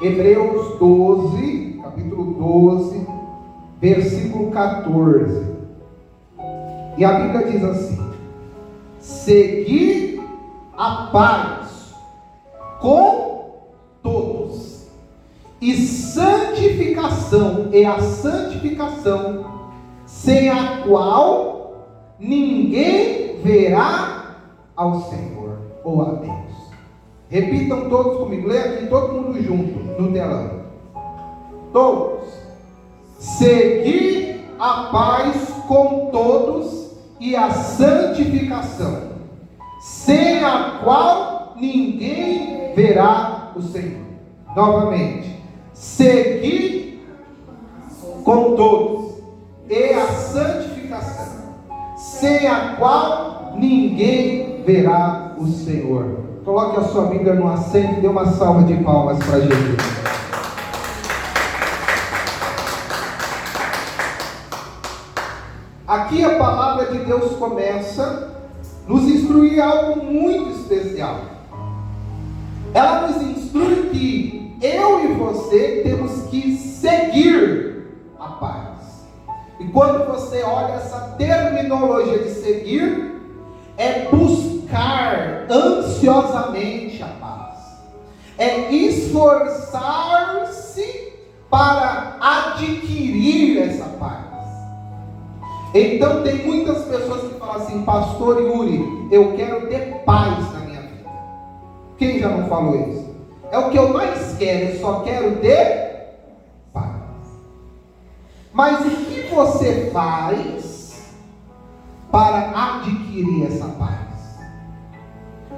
Hebreus 12, capítulo 12, versículo 14. E a Bíblia diz assim: seguir a paz com todos e santificação, e a santificação, sem a qual ninguém verá ao Senhor ou a Deus. Repitam todos comigo, leia aqui todo mundo junto no telão. Todos. Seguir a paz com todos e a santificação, sem a qual ninguém verá o Senhor. Novamente. Seguir com todos e a santificação, sem a qual ninguém verá o Senhor. Coloque a sua Bíblia no assento e dê uma salva de palmas para Jesus. Aqui a palavra de Deus começa a nos instruir algo muito especial. Ela nos instrui que eu e você temos que seguir a paz. E quando você olha essa terminologia de seguir, é buscar ansiosamente a paz, é esforçar-se para adquirir essa paz. Então tem muitas pessoas que falam assim: pastor Yuri, eu quero ter paz na minha vida. Quem já não falou isso? É o que eu mais quero, eu só quero ter paz. Mas o que você faz para adquirir essa paz?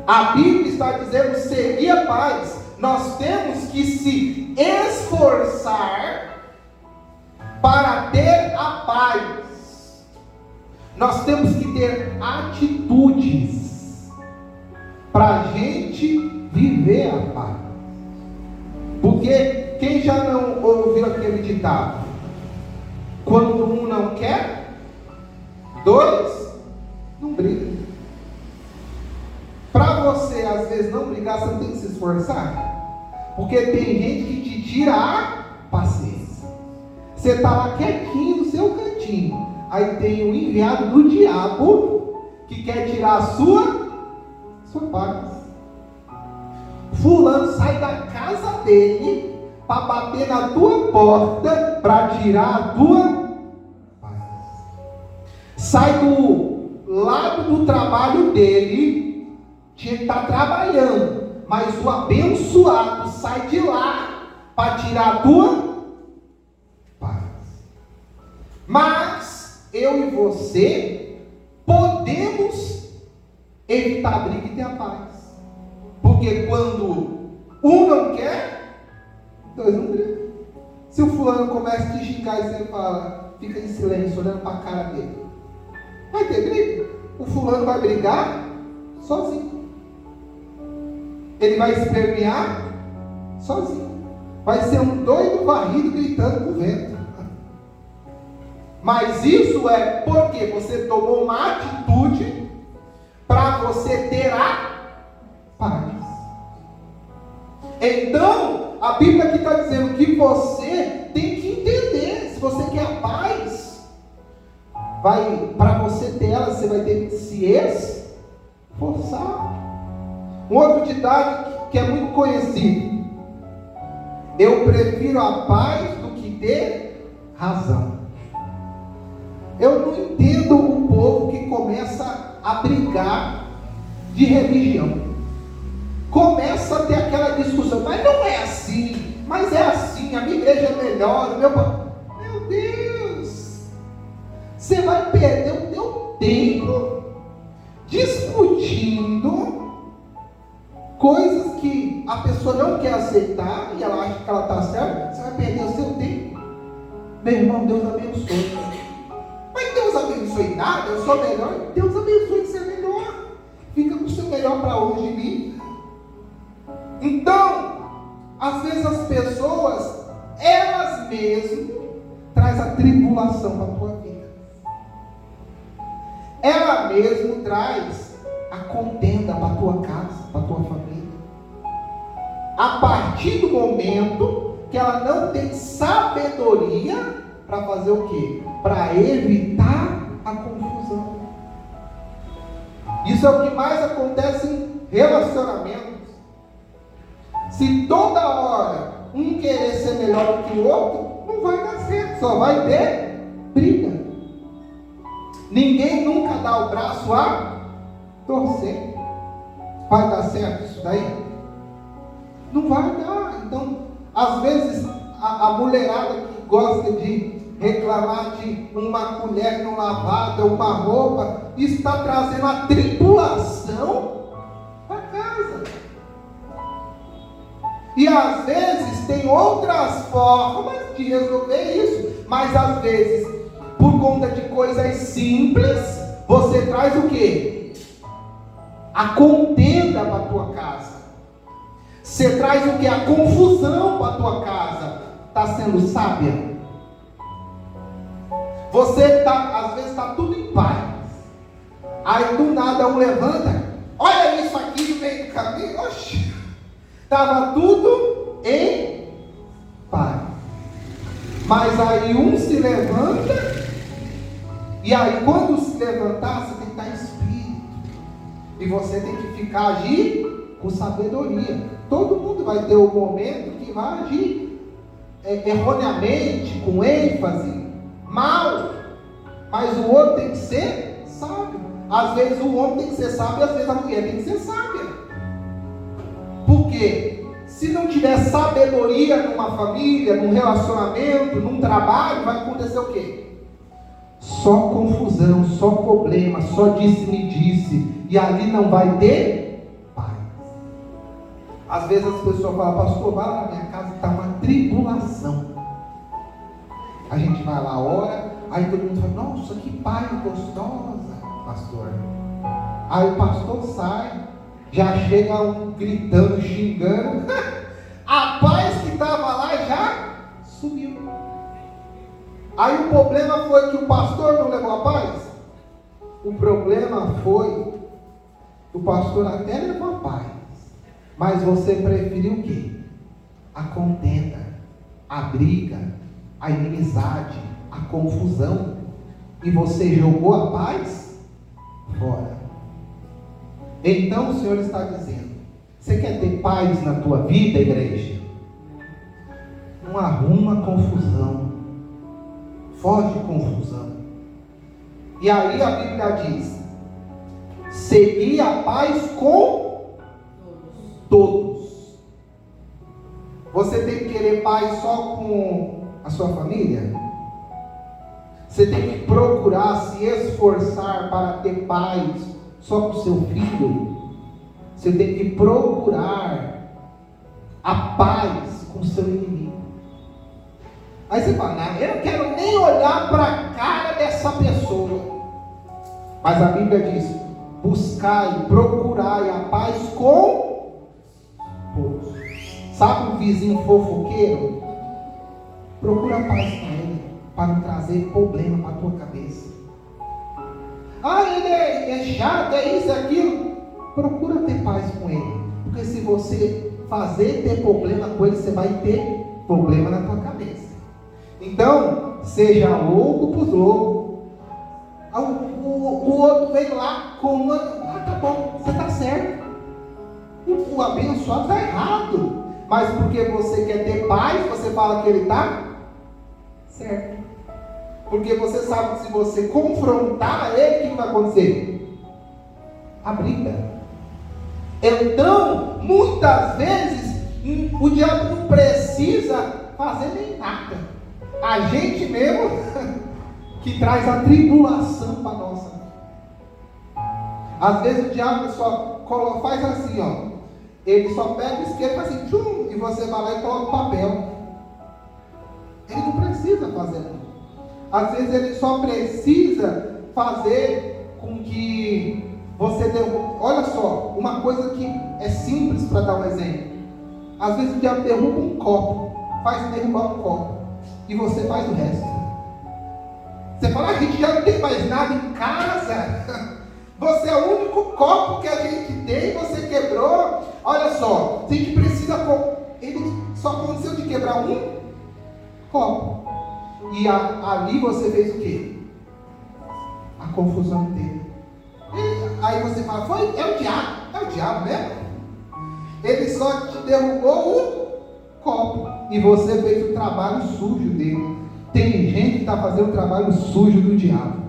A Bíblia está dizendo seguir a paz. Nós temos que se esforçar para ter a paz. Nós temos que ter atitudes para a gente viver a paz. Porque quem já não ouviu aquele ditado? Quando um não quer, dois não brigam. Para você às vezes não brigar, você não tem que se esforçar. Porque tem gente que te tira a paciência. Você está lá quietinho no seu cantinho. Aí tem um enviado do diabo que quer tirar a sua paz. Fulano sai da casa dele para bater na tua porta para tirar a tua paz. Sai do lado do trabalho dele, tinha que estar trabalhando, mas o abençoado sai de lá para tirar a tua paz. Mas eu e você podemos evitar a briga e ter a paz. Porque quando um não quer, dois não brigam. Se o fulano começa a te xingar e você fala, fica em silêncio olhando para a cara dele, vai ter briga. O fulano vai brigar sozinho. Ele vai espernear sozinho. Vai ser um doido varrido gritando com o vento. Mas isso é porque você tomou uma atitude para você ter a paz. Então, a Bíblia aqui está dizendo que você tem que entender. Se você quer a paz, para você ter ela, você vai ter que se esforçar. Um outro ditado que é muito conhecido: eu prefiro a paz do que ter razão. Eu não entendo o povo que começa a brigar de religião. Começa a ter aquela discussão, mas não é assim, mas é assim, a minha igreja é melhor, meu Deus, você vai perder o teu tempo discutindo coisas que a pessoa não quer aceitar e ela acha que ela está certa. Você vai perder o seu tempo. Meu irmão, Deus abençoe. Mas Deus abençoe nada, eu sou melhor. Deus abençoe que você é melhor. Fica com o seu melhor para hoje em mim. Então, às vezes as pessoas, elas mesmas, trazem a tribulação para a tua vida. Ela mesma traz a contenda para a tua casa, para a tua família. a partir do momento que ela não tem sabedoria para fazer o quê? Para evitar a confusão. Isso é o que mais acontece em relacionamentos. Se toda hora um querer ser melhor do que o outro, não vai dar certo, só vai ter briga. Ninguém nunca dá o braço a torcer. Vai dar certo isso daí? Não vai dar. Então, às vezes, a mulherada que gosta de reclamar de uma colher não lavada, uma roupa, isso está trazendo a tribulação para casa. E às vezes tem outras formas de resolver isso, mas às vezes, por conta de coisas simples, você traz o quê? A contenda para a tua casa. Você traz o quê? A confusão para a tua casa. Está sendo sábia? Você às vezes está tudo em paz. Aí do nada um levanta, olha isso aqui no meio do caminho. Oxi, estava tudo em paz. Mas aí um se levanta, e aí quando se levantar, você tem que estar em espírito. E você tem que ficar agir com sabedoria. Todo mundo vai ter um momento que vai agir erroneamente, com ênfase, mal, mas o outro tem que ser sábio. Às vezes o homem tem que ser sábio, às vezes a mulher tem que ser sábia. Por quê? Se não tiver sabedoria numa família, num relacionamento, num trabalho, vai acontecer o quê? Só confusão, só problema, só disse-me-disse, e ali não vai ter paz. Às vezes as pessoas falam, pastor, vai lá na minha casa, está uma tribulação. A gente vai lá, ora, aí todo mundo fala, nossa, que paz gostosa, pastor. Aí o pastor sai, já chega um gritando, xingando, a paz que estava lá já sumiu. Aí o problema foi que o pastor não levou a paz? O problema foi que o pastor até levou a paz, mas você preferiu o quê? A contenda, a briga, a inimizade, a confusão, e você jogou a paz fora. Então o Senhor está dizendo, você quer ter paz na tua vida, igreja? Não arruma confusão, foge confusão. E aí a Bíblia diz, segui a paz com todos. Você tem que querer paz só com a sua família? Você tem que procurar se esforçar para ter paz só com o seu filho? Você tem que procurar a paz com o seu inimigo. Aí você fala, não, eu não quero nem olhar para a cara dessa pessoa. Mas a Bíblia diz, buscai, procurai a paz com todos. Sabe um vizinho fofoqueiro? Procura paz com ele, para não trazer problema para a tua cabeça. Ah, ele é chato, é isso, é aquilo. Procura ter paz com ele, porque se você ter problema com ele, você vai ter problema na tua cabeça. Então, seja louco para os loucos. O outro veio lá com uma, tá bom, você está certo. O abençoado está errado. Mas porque você quer ter paz, você fala que ele está certo. Porque você sabe que se você confrontar ele, o que vai acontecer? A briga. Então, muitas vezes, o diabo não precisa fazer nem nada. A gente mesmo que traz a tribulação para nós. Às vezes o diabo só faz assim, ó. Ele só pega o isqueiro e faz assim, tchum, e você vai lá e coloca o papel. Ele não precisa fazer nada. Às vezes ele só precisa fazer com que você derruba. Olha só, uma coisa que é simples para dar um exemplo. Às vezes o diabo derruba um copo, faz derrubar um copo, e você faz o resto. Você fala, a gente já não tem mais nada em casa. Você é o único copo que a gente tem, você quebrou. Olha só, se a gente precisa precisa, ele só aconteceu de quebrar um copo. E ali você fez o quê? A confusão dele. Aí você fala, é o diabo mesmo? Ele só te derrubou o copo. E você fez o trabalho sujo dele. Tem gente que está fazendo o trabalho sujo do diabo.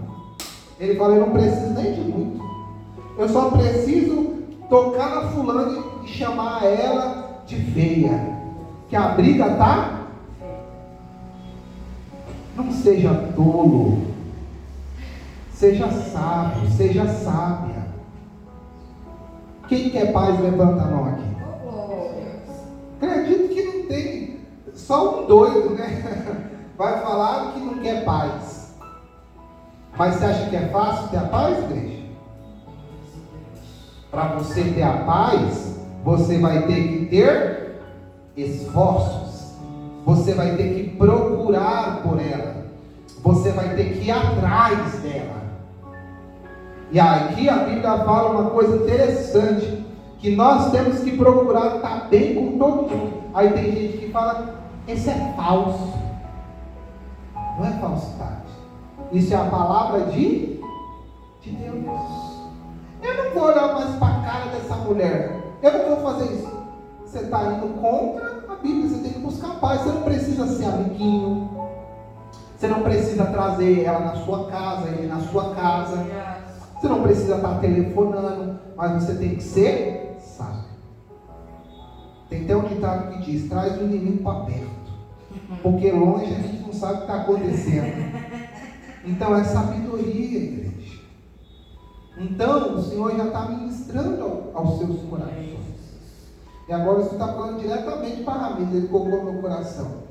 Ele fala, eu não preciso nem de muito. Eu só preciso tocar na fulana e chamar ela de feia. Que a briga está. Não seja tolo. Seja sábio, seja sábia. Quem quer paz, levanta a mão aqui. Acredito que não tem. Só um doido, né? Vai falar que não quer paz. Mas você acha que é fácil ter a paz, igreja? Para você ter a paz, você vai ter que ter esforços. Você vai ter que procurar por ela. Você vai ter que ir atrás dela. E aqui a Bíblia fala uma coisa interessante, que nós temos que procurar estar bem com todo mundo. Aí tem gente que fala, esse é falso. Não é falsidade. Isso é a palavra de Deus. Eu não vou olhar mais para a cara dessa mulher. Eu não vou fazer isso. Você está indo contra a Bíblia. Você tem que buscar paz. Você não precisa ser amiguinho. Você não precisa trazer ela na sua casa, ele na sua casa. Você não precisa estar telefonando. Mas você tem que ser sábio. Tem até um ditado que diz, traz o inimigo para perto. Porque longe a gente não sabe o que está acontecendo. Então é sabedoria, igreja. Então o Senhor já está ministrando aos seus corações. E agora você está falando diretamente para a Ramires. Ele colocou no meu coração.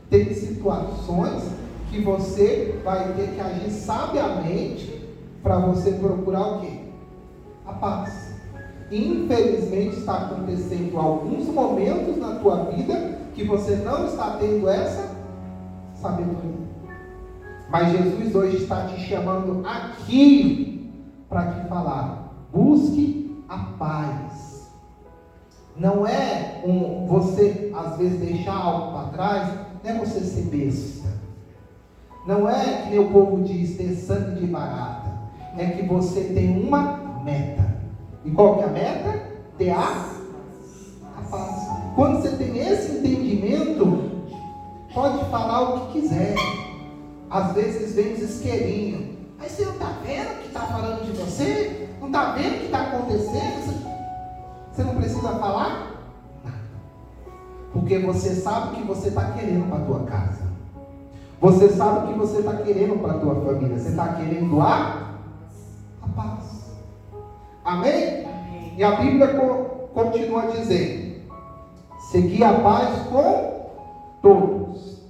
Tem situações que você vai ter que agir sabiamente para você procurar o quê? A paz. Infelizmente está acontecendo alguns momentos na tua vida que você não está tendo essa sabedoria. Mas Jesus hoje está te chamando aqui para te falar, busque a paz. Não é você às vezes deixar algo para trás, não é você ser besta. Não é que o povo diz ter sangue de barata. É que você tem uma meta. E qual que é a meta? Ter a paz. Quando você tem esse entendimento, pode falar o que quiser. Às vezes vem desesquerinho. Mas você não está vendo que está falando de você? Não está vendo o que está acontecendo? Você não precisa falar nada. Porque você sabe o que você está querendo para a tua casa. Você sabe o que você está querendo para a tua família. Você está querendo a paz. Amém? Amém? E a Bíblia continua dizendo, segui a paz com todos.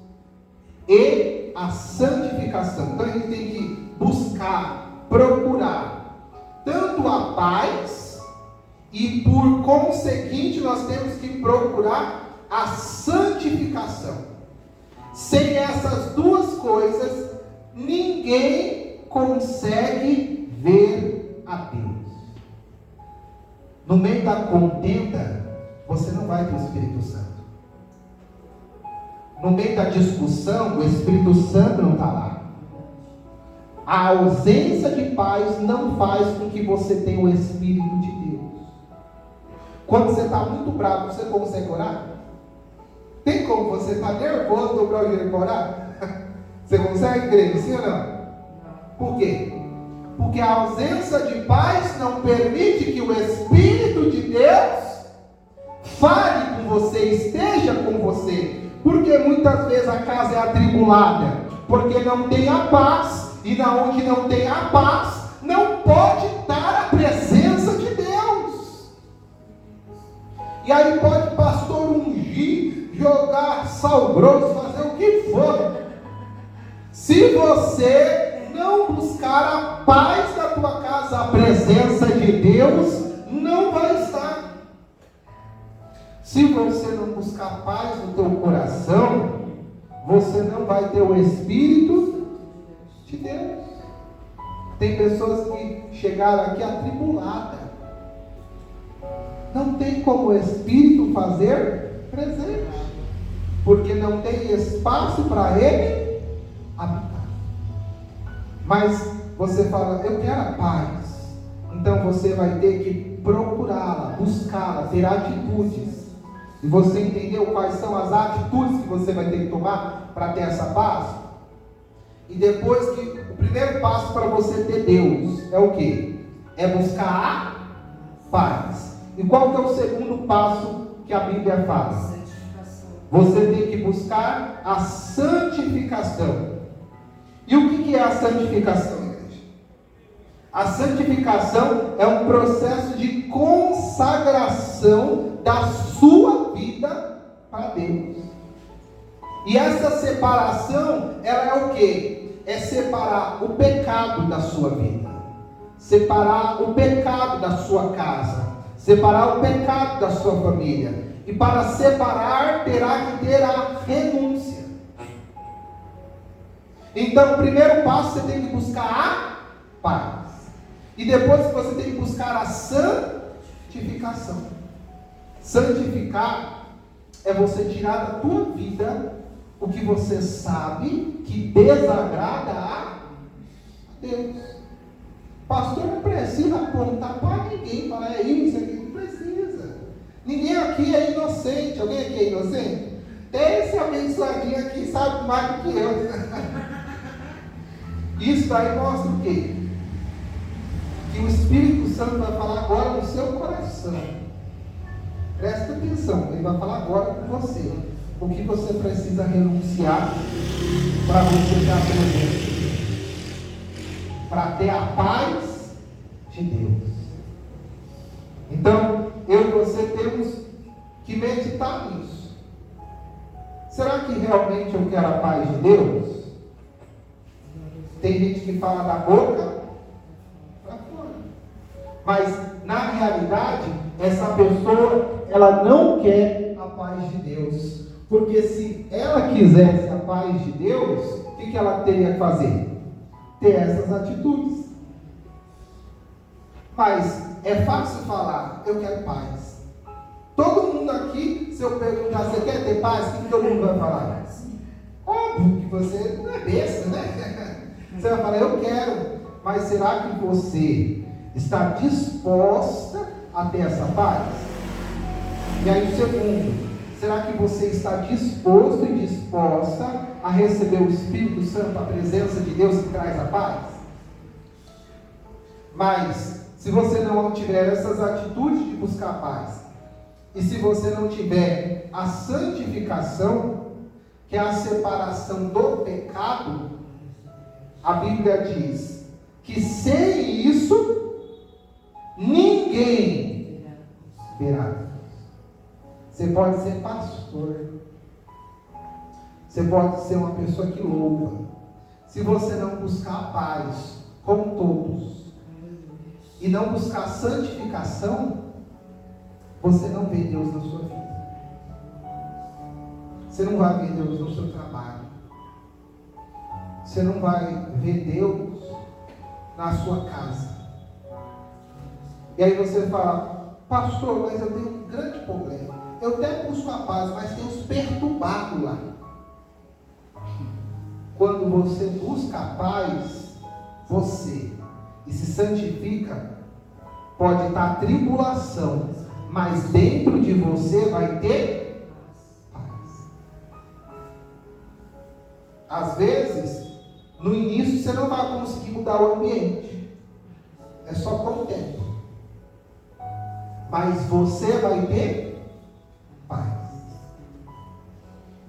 E a santificação. Então a gente tem que buscar, procurar tanto a paz e por conseguinte nós temos que procurar a santificação. Sem essas duas coisas ninguém consegue ver a Deus. No meio da contenda você não vai ter o Espírito Santo. No meio da discussão, o Espírito Santo não está lá. A ausência de paz não faz com que você tenha o Espírito de Deus. Quando você está muito bravo, você consegue orar? Tem como você estar nervoso, dobrar o joelho para orar? Você consegue, igreja? Sim ou não? Por quê? Porque a ausência de paz não permite que o Espírito de Deus fale com você, esteja com você. Porque muitas vezes a casa é atribulada, porque não tem a paz, e na onde não tem a paz, não pode estar a presença de Deus. E aí pode pastor ungir, jogar sal grosso, fazer o que for. Se você não buscar a paz da tua casa, a presença de Deus não vai estar. Se você não buscar paz no teu coração, você não vai ter o Espírito de Deus. Tem pessoas que chegaram aqui atribuladas. Não tem como o Espírito fazer presente, porque não tem espaço para ele habitar. Mas você fala, eu quero a paz, então você vai ter que procurá-la, buscá-la, ter atitudes. E você entendeu quais são as atitudes que você vai ter que tomar para ter essa paz? E depois que o primeiro passo para você ter Deus é o quê? É buscar a paz. E qual que é o segundo passo que a Bíblia fala? Você tem que buscar a santificação. E o que é a santificação, igreja? A santificação é um processo de consagração da sua vida para Deus. E essa separação, ela é o quê? É separar o pecado da sua vida, separar o pecado da sua casa, separar o pecado da sua família. E para separar, terá que ter a renúncia. Então, o primeiro passo, você tem que buscar a paz. E depois você tem que buscar a santificação. Santificar é você tirar da tua vida o que você sabe que desagrada a Deus. Pastor, não precisa apontar para ninguém, falar, é isso aqui, não precisa. Ninguém aqui é inocente. Alguém aqui é inocente? Até esse abençoadinho aqui sabe mais do que eu. Isso daí mostra o quê? Que o Espírito Santo vai falar agora no seu coração. Presta atenção, ele vai falar agora com você. O que você precisa renunciar para você estar presente, para ter a paz de Deus. Então, eu e você temos que meditar nisso. Será que realmente eu quero a paz de Deus? Tem gente que fala da boca para fora, mas na realidade essa pessoa, ela não quer a paz de Deus, porque se ela quisesse a paz de Deus, o que ela teria que fazer? Ter essas atitudes. Mas é fácil falar, eu quero paz. Todo mundo aqui, se eu perguntar, você quer ter paz? O que todo mundo vai falar? Óbvio que você não é besta, né? Você vai falar, eu quero. Mas será que você está disposta a ter essa paz? E aí o segundo, será que você está disposto e disposta a receber o Espírito Santo, a presença de Deus que traz a paz? Mas, se você não tiver essas atitudes de buscar a paz, e se você não tiver a santificação, que é a separação do pecado, a Bíblia diz que sem isso, ninguém verá. Você pode ser pastor, você pode ser uma pessoa que louva. Se você não buscar a paz com todos e não buscar a santificação, você não vê Deus na sua vida. Você não vai ver Deus no seu trabalho. Você não vai ver Deus na sua casa. E aí você fala, pastor, mas eu tenho um grande problema. Eu até busco a paz, mas tem os perturbados lá. Quando você busca a paz, você e se santifica, pode estar tribulação, mas dentro de você vai ter paz. Às vezes, no início você não vai conseguir mudar o ambiente, é só com o tempo, mas você vai ter paz.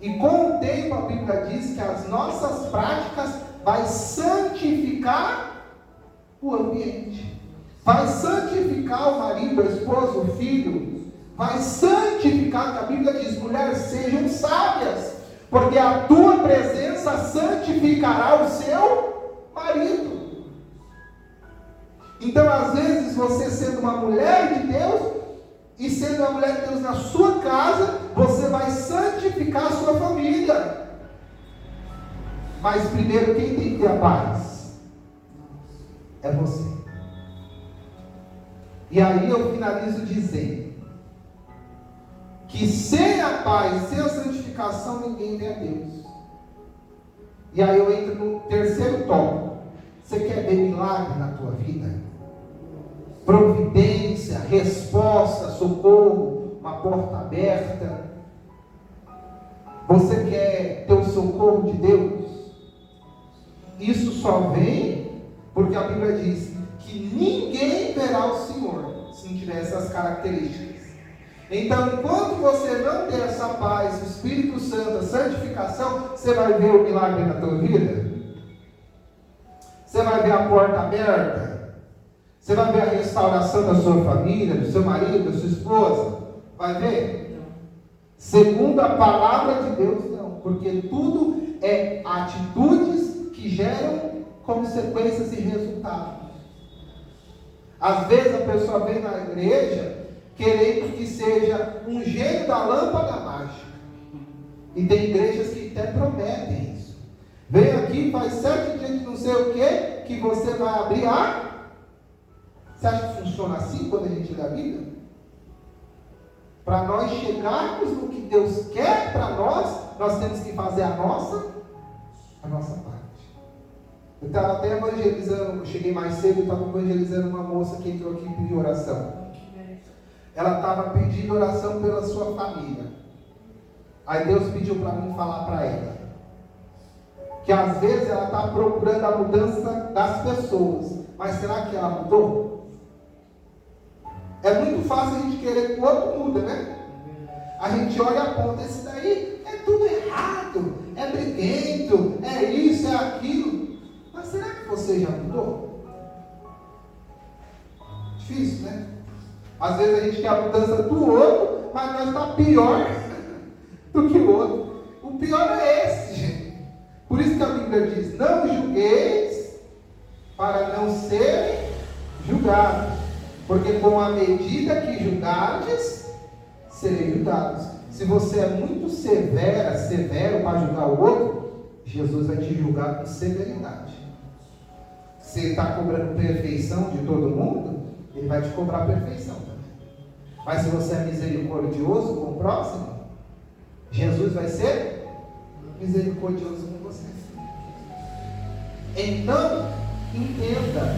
E com o tempo a Bíblia diz que as nossas práticas vai santificar o ambiente, vai santificar o marido, a esposa, o filho, vai santificar, que a Bíblia diz, mulheres sejam sábias, porque a tua presença santificará o seu marido. Então às vezes você sendo uma mulher de Deus, e sendo uma mulher de Deus na sua casa, você vai santificar a sua família. Mas primeiro, quem tem que ter a paz? É você. E aí eu finalizo dizendo que sem a paz, sem a santificação, ninguém vê a Deus. E aí eu entro no terceiro tópico. Você quer ver milagre na tua vida? Providência, resposta, socorro, uma porta aberta. Você quer ter o socorro de Deus? Isso só vem porque a Bíblia diz que ninguém verá o Senhor se não tiver essas características. Então, enquanto você não ter essa paz, o Espírito Santo, a santificação, você vai ver o milagre na tua vida? Você vai ver a porta aberta? Você vai ver a restauração da sua família, do seu marido, da sua esposa? Vai ver? Segundo a palavra de Deus, não. Porque tudo é atitudes que geram consequências e resultados. Às vezes a pessoa vem na igreja querendo que seja um gênio da lâmpada mágica. E tem igrejas que até prometem isso. Vem aqui, faz 7 dias de não sei o que você vai abrir a... Você acha que funciona assim quando a gente lê a Bíblia? Para nós chegarmos no que Deus quer para nós temos que fazer a nossa parte. Eu estava até evangelizando, eu cheguei mais cedo, eu estava evangelizando uma moça que entrou aqui e pediu oração. Ela estava pedindo oração pela sua família. Aí Deus pediu para mim falar para ela que às vezes ela está procurando a mudança das pessoas, mas será que ela mudou? É muito fácil a gente querer que o outro muda, né? A gente olha e aponta, esse daí é tudo errado, é briguento, é isso, é aquilo. Mas será que você já mudou? Difícil, né? Às vezes a gente quer a mudança do outro, mas nós estamos pior do que o outro. O pior é esse, gente. Por isso que a Bíblia diz, não julgueis para não serem julgados. Porque com a medida que julgardes, sereis julgados. Se você é muito severo para julgar o outro, Jesus vai te julgar com severidade. Se ele está cobrando perfeição de todo mundo, ele vai te cobrar perfeição também. Mas se você é misericordioso com o próximo, Jesus vai ser misericordioso com você. Então, entenda.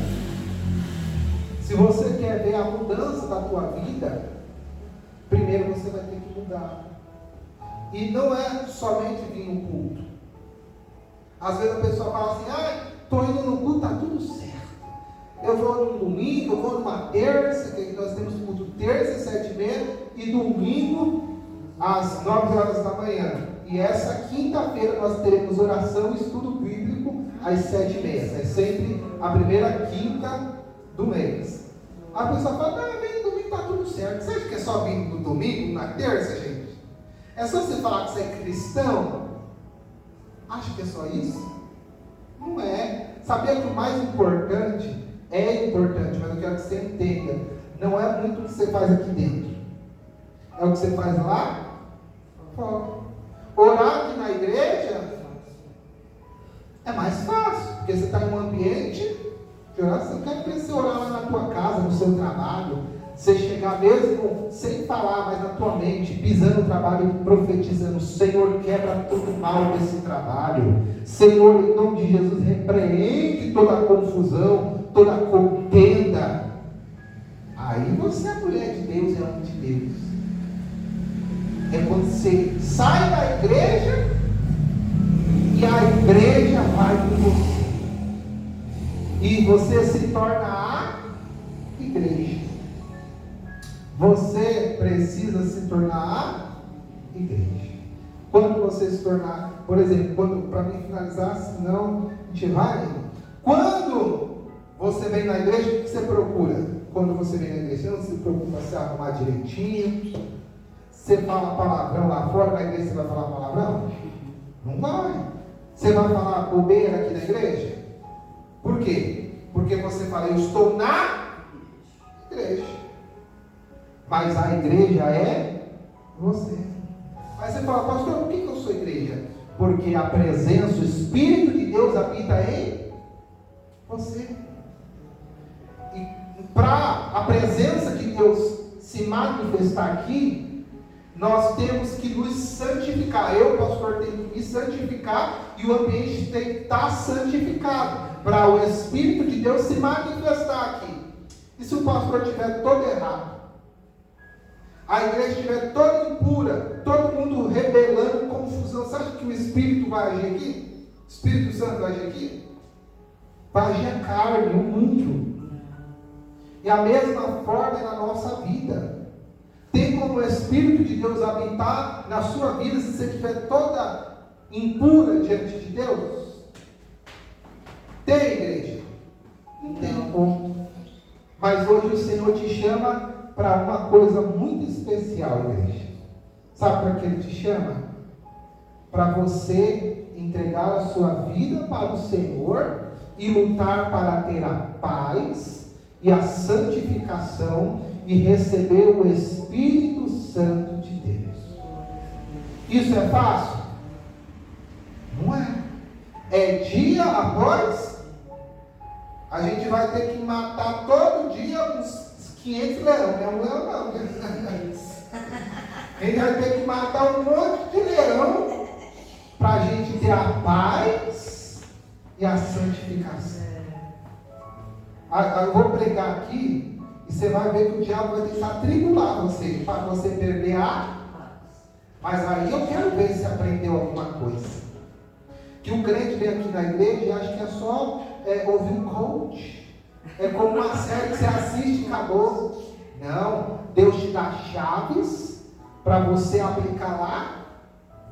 Se você quer ver a mudança da tua vida, primeiro você vai ter que mudar. E não é somente vir no culto. Às vezes a pessoa fala assim, estou indo no culto, está tudo certo. Eu vou no domingo, eu vou numa terça, que nós temos culto terça, 7h30, e domingo, às 9 horas da manhã. E essa quinta-feira nós teremos oração e estudo bíblico às 7h30. É sempre a primeira quinta do mês. A pessoa fala, vem no domingo, está tudo certo. Você acha que é só vir no domingo, na terça, gente? É só você falar que você é cristão? Acha que é só isso? Não é. Sabia que o mais importante, mas eu quero que você entenda, não é muito o que você faz aqui dentro. É o que você faz lá fora. Orar aqui na igreja é mais fácil, porque você está em um ambiente de oração. Quero ver você orar lá na tua casa, no seu trabalho, você chegar mesmo sem falar, mas na tua mente, pisando no trabalho e profetizando, Senhor, quebra todo o mal desse trabalho. Senhor, em nome de Jesus, repreende toda a confusão, toda a contenda. Aí você é mulher de Deus, é homem de Deus. É quando você sai da igreja e a igreja vai com você. E você se torna a igreja. Você precisa se tornar a igreja. Quando você se tornar, por exemplo, para mim finalizar, senão a gente vai. Quando você vem na igreja, o que você procura? Quando você vem na igreja, você não se preocupa se arrumar direitinho. Você fala palavrão lá fora, na igreja você vai falar palavrão? Não vai. Você vai falar bobeira aqui na igreja? Por quê? Porque você fala, eu estou na igreja. Mas a igreja é você. Aí você fala, pastor, por que eu sou igreja? Porque a presença, o Espírito de Deus habita em você. E para a presença de Deus se manifestar aqui, nós temos que nos santificar. Eu, pastor, tenho que me santificar e o ambiente tem que estar santificado para o Espírito de Deus se manifestar aqui. E se o pastor estiver todo errado, a igreja estiver toda impura, todo mundo rebelando, confusão, você acha que o Espírito vai agir aqui? O Espírito Santo vai agir aqui? Vai agir a carne, o mundo. E a mesma forma é na nossa vida. Tem como o Espírito de Deus habitar na sua vida se você estiver toda impura diante de Deus? Tem, igreja? Não tem como. Mas hoje o Senhor te chama para uma coisa muito especial, igreja. Sabe para que Ele te chama? Para você entregar a sua vida para o Senhor e lutar para ter a paz e a santificação e receber o Espírito Santo de Deus. Isso é fácil? Não é. É dia após. A gente vai ter que matar todo dia uns 500 leões. Não é um leão não. A gente vai ter que matar um monte de leão para a gente ter a paz e a santificação. Eu vou pregar aqui e você vai ver que o diabo vai tentar tribular você para você perder a paz. Mas aí eu quero ver se aprendeu alguma coisa. Que o crente vem aqui na igreja e acha que é só ouvir um coach. É como uma série que você assiste e acabou. Não, Deus te dá chaves para você aplicar lá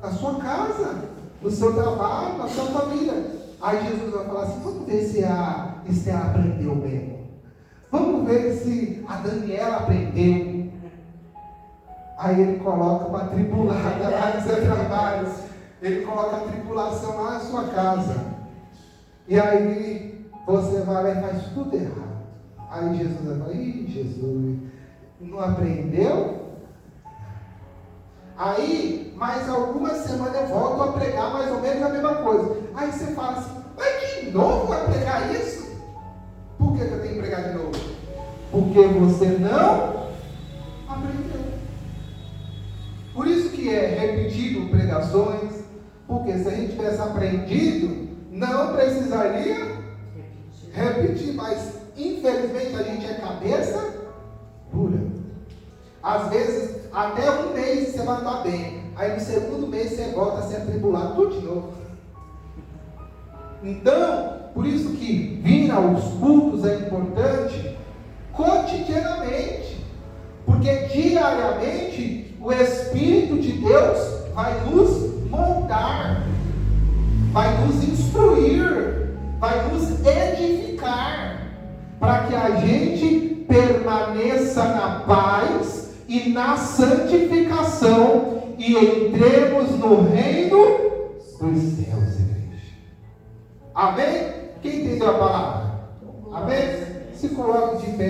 na sua casa, no seu trabalho, na sua família. Aí Jesus vai falar assim: vamos ver se a Esther aprendeu mesmo. Vamos ver se a Daniela aprendeu. Aí ele coloca uma tribulada lá no seu trabalho. Ele coloca a tribulação lá na sua casa. E aí você vai lá e faz tudo errado. Aí Jesus vai falar: ih, Jesus, não aprendeu? Aí, mais algumas semanas eu volto a pregar mais ou menos a mesma coisa. Aí você fala assim: mas de novo vai pregar isso? Por que eu tenho que pregar de novo? Porque você não aprendeu. Por isso que é repetido pregações. Porque se a gente tivesse aprendido, não precisaria repetir. Mas infelizmente a gente é cabeça dura. Às vezes até um mês você vai estar bem. Aí no segundo mês você volta a se atribular tudo de novo. Então, por isso que vir aos cultos é importante cotidianamente. Porque diariamente o Espírito de Deus vai nos moldar, vai nos instruir, vai nos edificar, para que a gente permaneça na paz e na santificação e entremos no reino dos céus, igreja. Amém? Quem entendeu a palavra? Amém? Se coloque de pé.